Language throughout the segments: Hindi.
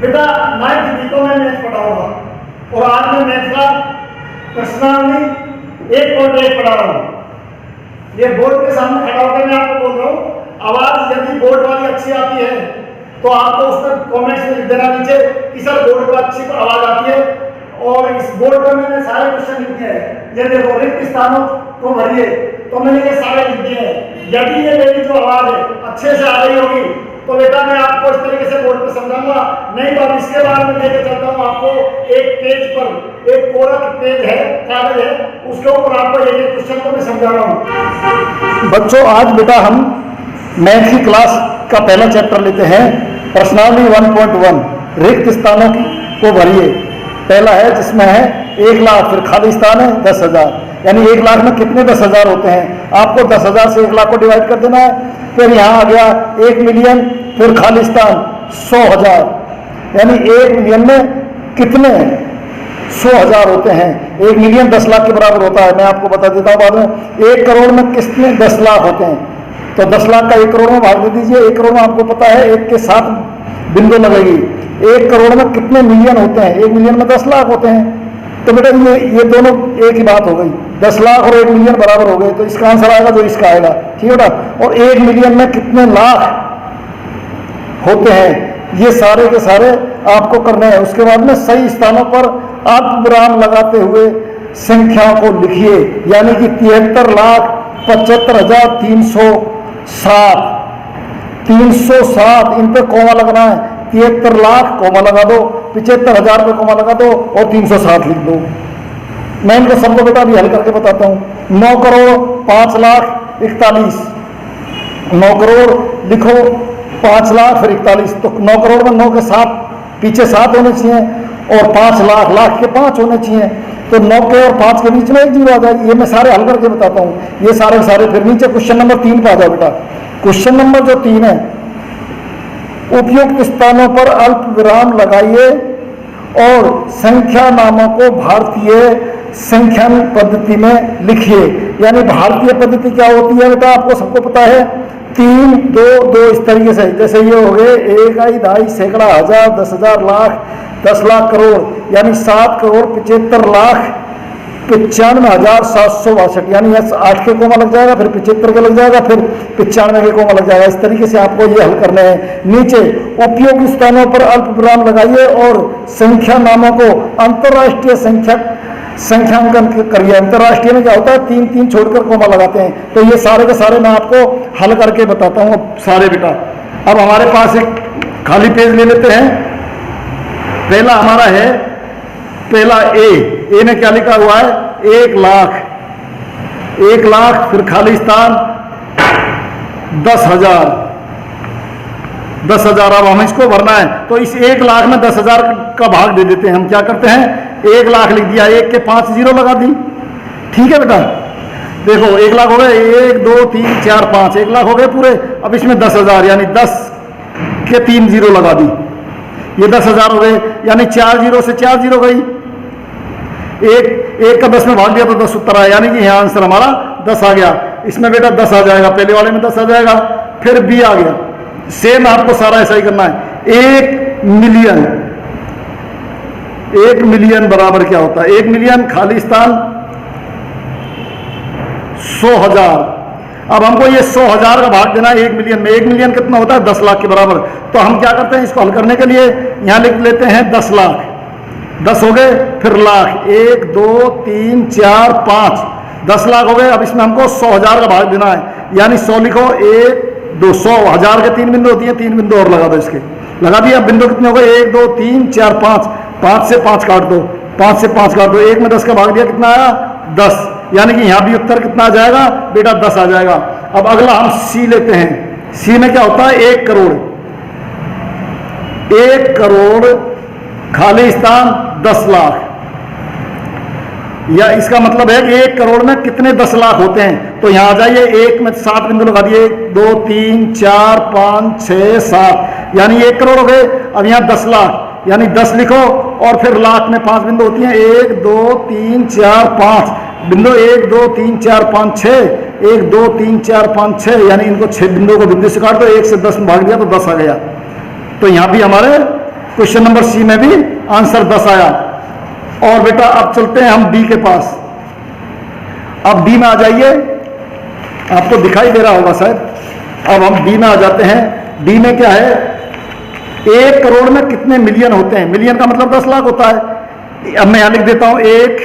बेटा 9th B.Com में मैथ पढ़ाऊंगा और आज मैं मैथ का प्रश्नावली 1.1 पढ़ा रहा हूँ। ये बोर्ड के सामने खड़ा होकर मैं आपको बोल रहा हूँ, आवाज यदि बोर्ड वाली अच्छी आती है तो आपको उसमें कमेंट्स में लिख देना नीचे कि सर बोर्ड पर अच्छी आवाज आती है। और इस बोर्ड पर मैंने सारे क्वेश्चन लिख दिए हैं। ये देखो, रिक्त स्थानों को भरिए, तो मैंने ये सारे लिख दिए हैं। यदि ये मेरी जो आवाज है अच्छे से आ रही होगी तो बेटा मैं आपको इस तरीके से बोर्ड पर समझाऊंगा, नहीं तो अब इसके बाद में लेके चलता हूँ आपको एक पेज पर, एक कोरा पेज है, कागज है, उसके ऊपर आपको एक क्वेश्चन को मैं समझा रहा हूँ। बच्चों, आज बेटा हम मैथ की क्लास का पहला चैप्टर लेते हैं, प्रश्नावली 1.1 रिक्त स्थानों को भरिए। पहला है जिसमें है 1 लाख, फिर खाली स्थान है 10,000, यानी 1 लाख में कितने 10,000 होते हैं। आपको 10,000 से 1 लाख को डिवाइड कर देना है। फिर यहाँ आ गया 1 मिलियन, फिर खाली स्थान 100,000, यानी 1 मिलियन में कितने 100,000 होते हैं। 1 मिलियन 10 लाख के बराबर होता है, मैं आपको बता देता हूँ बाद में। 1 करोड़ में कितने 10 लाख होते हैं, तो 10 लाख का 1 करोड़ में भाग दे दीजिए। 1 करोड़ में आपको पता है 1 के 7 बिंदु लगेगी। 1 करोड़ में कितने मिलियन होते हैं, 1 मिलियन में 10 लाख होते हैं। तो बेटा ये दोनों एक ही बात हो गई, 10 लाख और 1 मिलियन बराबर हो गए, तो इसका आंसर आएगा जो इसका आएगा, ठीक है बेटा। और 1 मिलियन में कितने लाख होते हैं, ये सारे के सारे आपको करने हैं। उसके बाद में सही स्थानों पर अल्पविराम लगाते हुए संख्याओं को लिखिए, यानी कि 73,75,307 इन पे कॉमा लगना है। 73 लाख कॉमा लगा दो, 75,000 पे कॉमा लगा दो और 307 लिख दो। मैं इनको सबको बेटा अभी हल करके बताता हूँ। 9 करोड़ 5 लाख 41, 9 करोड़ लिखो 5 लाख फिर 41, तो 9 करोड़ में 9 के 7 पीछे 7 होने चाहिए और 5 लाख, लाख के 5 होने चाहिए, तो 9 के और 5 के बीच में एक जीरो आ जाएगी। ये मैं सारे हल करके बताता हूँ, ये सारे सारे। फिर नीचे क्वेश्चन नंबर 3 पे आ जाओ बेटा। क्वेश्चन नंबर जो 3 है, उपयुक्त स्थानों पर अल्प विराम लगाइए और संख्या नामों को भारतीय संख्यान पद्धति में लिखिए। यानी भारतीय पद्धति क्या होती है बेटा, आपको सबको पता है, 3 2 2 इस तरीके से। जैसे ये हो गए 1 2 2 सैकड़ा, 1000, 10,000, लाख, 10 लाख, करोड़, यानी 7 करोड़ 75 लाख 95,762, यानी 8 के कोमा लग जाएगा, फिर 75 के लग जाएगा, फिर 95 के कोमा लग जाएगा। इस तरीके से आपको ये हल करने हैं। नीचे उपयोगी स्थानों पर अल्प विराम लगाइए और संख्या नामों को अंतरराष्ट्रीय संख्यांकन करिए। अंतरराष्ट्रीय में क्या होता है, 3 3 छोड़कर कोमा लगाते हैं। तो ये सारे के सारे मैं आपको हल करके बताता हूँ सारे बेटा। अब हमारे पास एक खाली पेज ले लेते हैं। पहला हमारा है, पहला ए में क्या लिखा हुआ है, 1 लाख, 1 लाख फिर खाली स्थान 10,000, 10,000। अब हमें इसको भरना है, तो इस 1 लाख में 10,000 का भाग दे देते हैं। हम क्या करते हैं, 1 लाख लिख दिया, 1 के 5 जीरो लगा दी, ठीक है बेटा। देखो 1 लाख हो गए, 1 2 3 4 5, 1 लाख हो गए पूरे। अब इसमें 10,000, यानी 10 के 3 जीरो लगा दी, ये 10,000 हो गए, यानी 4 जीरो से 4 जीरो गई। एक का 10 में भाग दिया तो 10 उत्तर आया, यानी कि यहाँ आंसर हमारा 10 आ गया। इसमें बेटा 10 आ जाएगा, पहले वाले में 10 आ जाएगा। फिर बी आ गया, सेम आपको सारा ऐसा ही करना है। 1 मिलियन, 1 मिलियन बराबर क्या होता है, 1 मिलियन खाली स्थान 100,000। अब हमको ये 100,000 का भाग देना है 1 मिलियन में। 1 मिलियन कितना होता है, 10 लाख के बराबर। तो हम क्या करते हैं, इसको हल करने के लिए यहाँ लिख लेते हैं 10 लाख, 10 हो गए, फिर लाख, 1 2 3 4 5, 10 लाख हो गए। अब इसमें हमको 100,000 का भाग देना है, यानी 100 लिखो, 1 2 100,000 के 3 बिंदु होती हैं, 3 बिंदु और लगा दो, इसके लगा दिया। अब बिंदु कितने हो गए, 1 2 3 4 5, 5 से 5 काट दो, 5 से 5 काट दो, 1 में 10 का भाग दिया, कितना आया 10, यानी कि यहां भी उत्तर कितना आ जाएगा बेटा, 10 आ जाएगा। अब अगला हम सी लेते हैं। सी में क्या होता है, 1 करोड़, 1 करोड़ खाली स्थान 10 लाख, या इसका मतलब है कि 1 करोड़ में कितने 10 लाख होते हैं। तो यहां आ जाइए, 1 में 7 बिंदु लगा दिए, 1 2 3 4 5 6 7, यानी 1 करोड़ हो गए। अब यहां 10 लाख, यानी 10 लिखो और फिर लाख में 5 बिंदु होती हैं, 1 2 3 4 5 बिंदु, 1 2 3 4 5 6, 1 2 3 4 5 6, यानी इनको 6 बिंदु को बिंदु से काट दो, 1 से 10 में भाग दिया तो 10 आ गया। तो यहां भी हमारे क्वेश्चन नंबर सी में भी आंसर 10 आया। और बेटा अब चलते हैं हम डी के पास। अब डी में आ जाइए, आपको दिखाई दे रहा होगा शायद। अब हम डी में आ जाते हैं। डी में क्या है, 1 करोड़ में कितने मिलियन होते हैं? मिलियन का मतलब 10 लाख होता है। अब मैं यहां लिख देता हूं 1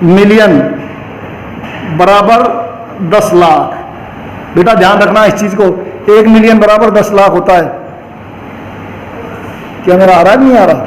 मिलियन बराबर 10 लाख। बेटा ध्यान रखना इस चीज को, 1 मिलियन बराबर 10 लाख होता है। क्या मेरा आ रहा है, नहीं आ रहा?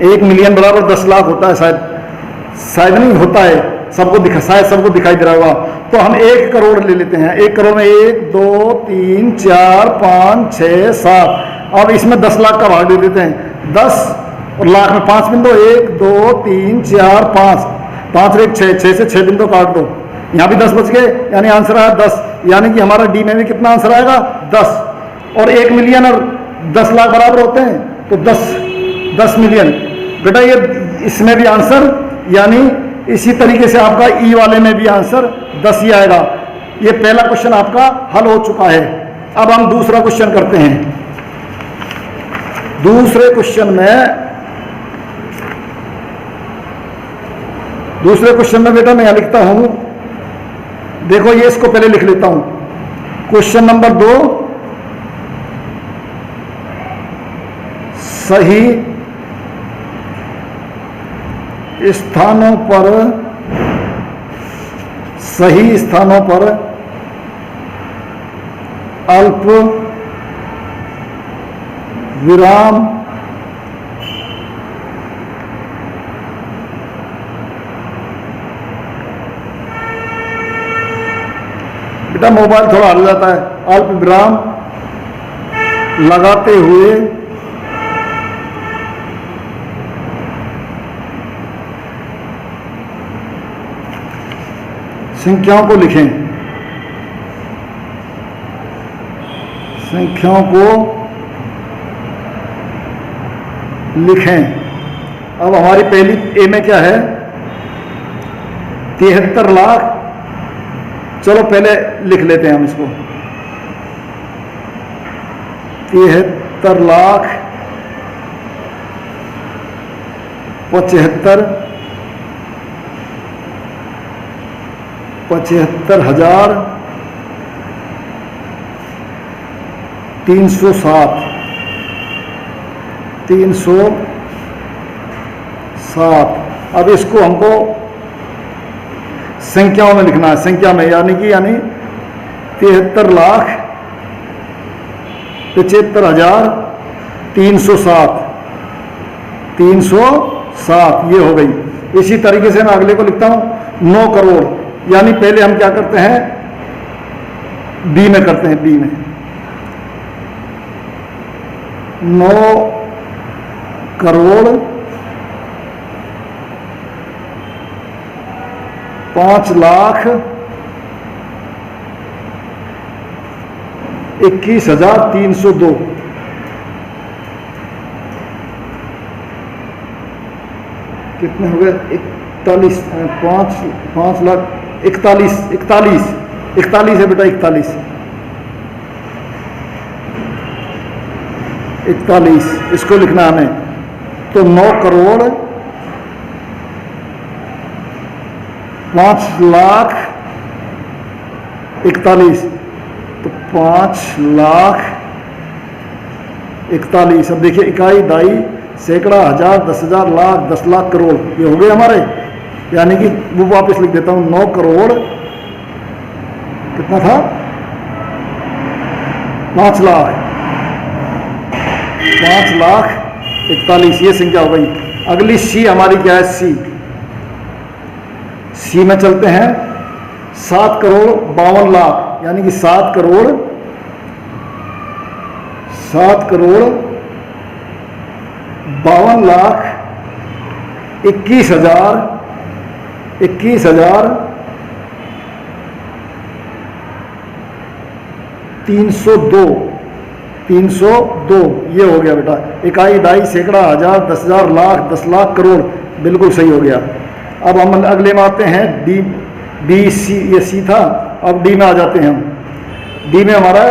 1 मिलियन बराबर 10 लाख होता है, शायद नहीं होता है, सबको शायद सबको दिखाई दे रहा होगा। तो हम 1 करोड़ ले लेते हैं। 1 करोड़ में 1 2 3 4 5 6 7। अब इसमें 10 लाख का भाग दे देते हैं। 10 और लाख में 5 बिंदु, 1 2 3 4 5, 5 और 1 6, 6 से 6 बिंदु काट दो। यहाँ भी 10 बच गए, यानी आंसर आया 10। यानी कि हमारा डी में भी कितना आंसर आएगा? 10। और 1 मिलियन और 10 लाख बराबर होते हैं, तो 10 मिलियन। बेटा ये इसमें भी आंसर, यानी इसी तरीके से आपका ई वाले में भी आंसर 10 ही आएगा। ये पहला क्वेश्चन आपका हल हो चुका है। अब हम दूसरा क्वेश्चन करते हैं। दूसरे क्वेश्चन में बेटा मैं यहां लिखता हूं, देखो ये इसको पहले लिख लेता हूं। क्वेश्चन नंबर 2, सही स्थानों पर अल्प विराम बेटा मोबाइल थोड़ा हल जाता है। अल्प विराम लगाते हुए संख्याओं को लिखें। संख्याओं को लिखें। अब हमारी पहली ए में क्या है? 73 लाख। चलो पहले लिख लेते हैं हम इसको। 73 लाख 75,000 307 अब इसको हमको संख्याओं में लिखना है। संख्या में यानी 73,75,307 307 ये हो गई। इसी तरीके से मैं अगले को लिखता हूं 9 करोड़। यानी पहले हम क्या करते हैं, बी में करते हैं। बी में 9 करोड़ 5,21,302 कितने हो गए? 41 है बेटा। 41 इसको लिखना हमें। तो 9 करोड़ 5,41,000 तो 5,41,000। अब देखिए इकाई, दाई, सैकड़ा, हजार, 10,000, लाख, 10 लाख, करोड़ ये हो गए हमारे। यानी कि वो वापस लिख देता हूं 9 करोड़ कितना था? 5,41,000 ये संख्या हो गई। अगली सी हमारी क्या है? सी में चलते हैं। 7 करोड़ 52 लाख यानी कि 7 करोड़ 52 लाख 21,302 ये हो गया बेटा। इकाई, दाई, सैकड़ा, हजार, 10,000, लाख, 10 लाख, करोड़ बिल्कुल सही हो गया। अब हम अगले में आते हैं डी सी। ये सी था, अब डी में आ जाते हैं हम। डी में हमारा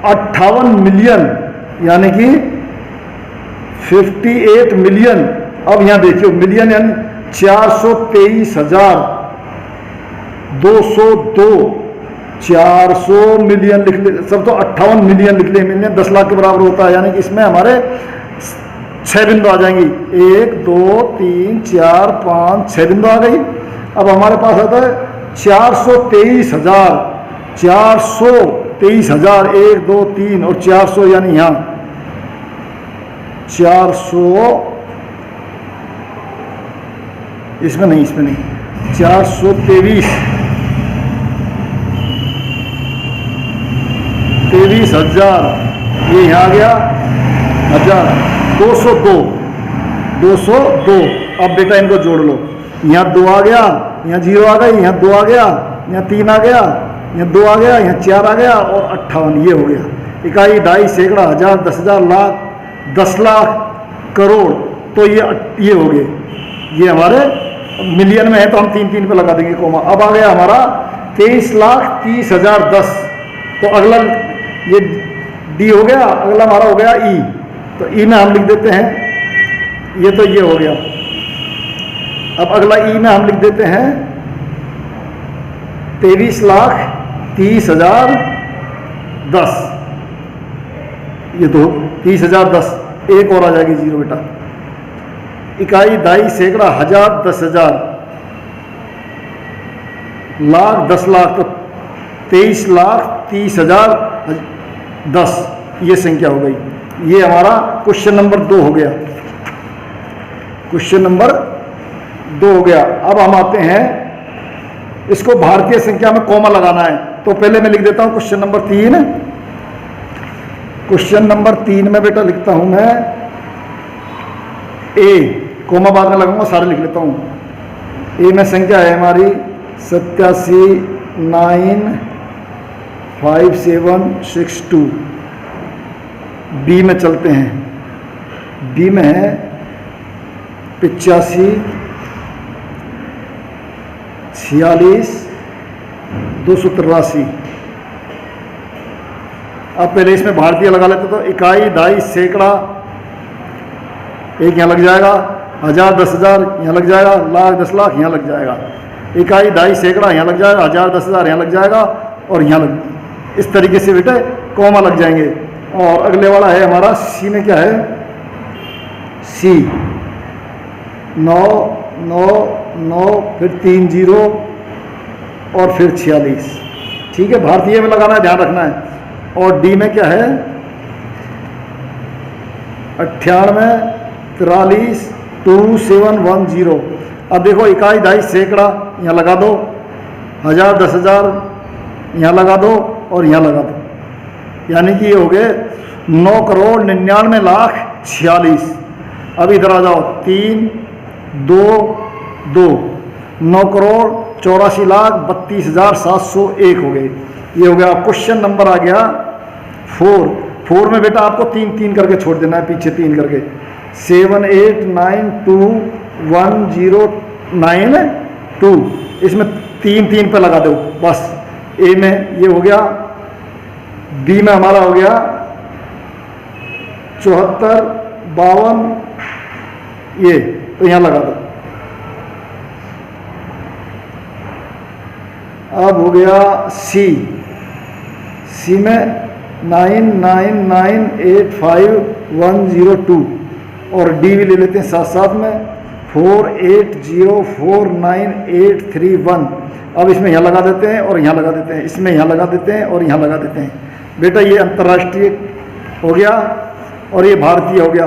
58 मिलियन, यानी कि 58 मिलियन। अब यहाँ देखिए मिलियन यानी 423,202, 400 मिलियन लिख ले, सब तो 58 मिलियन लिख ले, मिलियन 10 लाख के बराबर होता है, यानी कि इसमें हमारे 6 बिंदु आ जाएंगी, 1 2 3 4 5 6 बिंदु आ गई। अब हमारे पास आता है 423,000, 423,000, 1 2 3 और 400, यानी यहाँ 400, इसमें नहीं 423,000, 23,000, ये यहाँ आ गया 1000, 202, 202। अब बेटा इनको जोड़ लो, यहाँ 2 आ गया, यहाँ 0 आ गई, यहाँ 2 आ गया, यहाँ 3 आ गया, यहाँ 2 आ गया, यहाँ 4 आ गया और 58, ये हो गया। इकाई, ढाई, सैकड़ा, हजार, 10,000, लाख, 10 लाख, करोड़, तो ये हो गए। ये हमारे मिलियन में है तो हम 3 पे लगा देंगे कोमा। अब आ गया हमारा 23,30,010। तो अगला ये डी हो गया, अगला हमारा हो गया ई। तो ई में हम लिख देते हैं, ये तो ये हो गया। अब अगला ई में हम लिख देते हैं 23,30,010। ये तो 30,010, एक और आ जाएगी 0 बेटा। इकाई, ढाई, सैकड़ा, हजार, 10,000, लाख, 10 लाख, तो 23,30,010 ये संख्या हो गई। ये हमारा क्वेश्चन नंबर 2 हो गया, क्वेश्चन नंबर 2 हो गया। अब हम आते हैं, इसको भारतीय संख्या में कॉमा लगाना है, तो पहले मैं लिख देता हूं क्वेश्चन नंबर 3। क्वेश्चन नंबर 3 में बेटा लिखता हूं मैं ए, कोमा बाद में लगाऊंगा, सारे लिख लेता हूं। ए में संख्या है हमारी 87,957,62। बी में चलते हैं, बी में है 85,46,283। अब पहले इसमें भारतीय लगा लेते तो इकाई, ढाई, सैकड़ा, एक यहाँ लग जाएगा, हजार, 10,000 यहाँ लग जाएगा, लाख, 10 लाख यहाँ लग जाएगा। इकाई, ढाई, सैकड़ा यहाँ लग जाएगा, हजार, 10,000 यहाँ लग जाएगा और यहाँ लग, इस तरीके से बेटे कॉमा लग जाएंगे। और अगले वाला है हमारा सी में क्या है, सी 9 9 9 फिर 3 0 और फिर 46। ठीक है, भारतीय में लगाना है, ध्यान रखना है। और डी में क्या है 98,43,2710। अब देखो इकाई, ढाई, सैकड़ा यहाँ लगा दो, हजार, 10,000 यहाँ लगा दो और यहाँ लगा दो, यानी कि ये हो गए 9,99,46,000। अब इधर आ जाओ, 3 2 2, 9,84,32,701 हो गए। ये हो गया। क्वेश्चन नंबर आ गया 4। 4 में बेटा आपको 3 करके छोड़ देना है, पीछे 3 करके, 7 8 9 2 1 0 9 2। इसमें 3 पे लगा दो बस। ए में ये हो गया, बी में हमारा हो गया 74 52, ये तो यहाँ लगा दो। अब हो गया सी, सी में 99985102 और डी भी ले लेते हैं साथ साथ में 48049831। अब इसमें यहाँ लगा देते हैं और यहाँ लगा देते हैं, इसमें यहाँ लगा देते हैं और यहाँ लगा देते हैं। बेटा ये अंतर्राष्ट्रीय हो गया और ये भारतीय हो गया।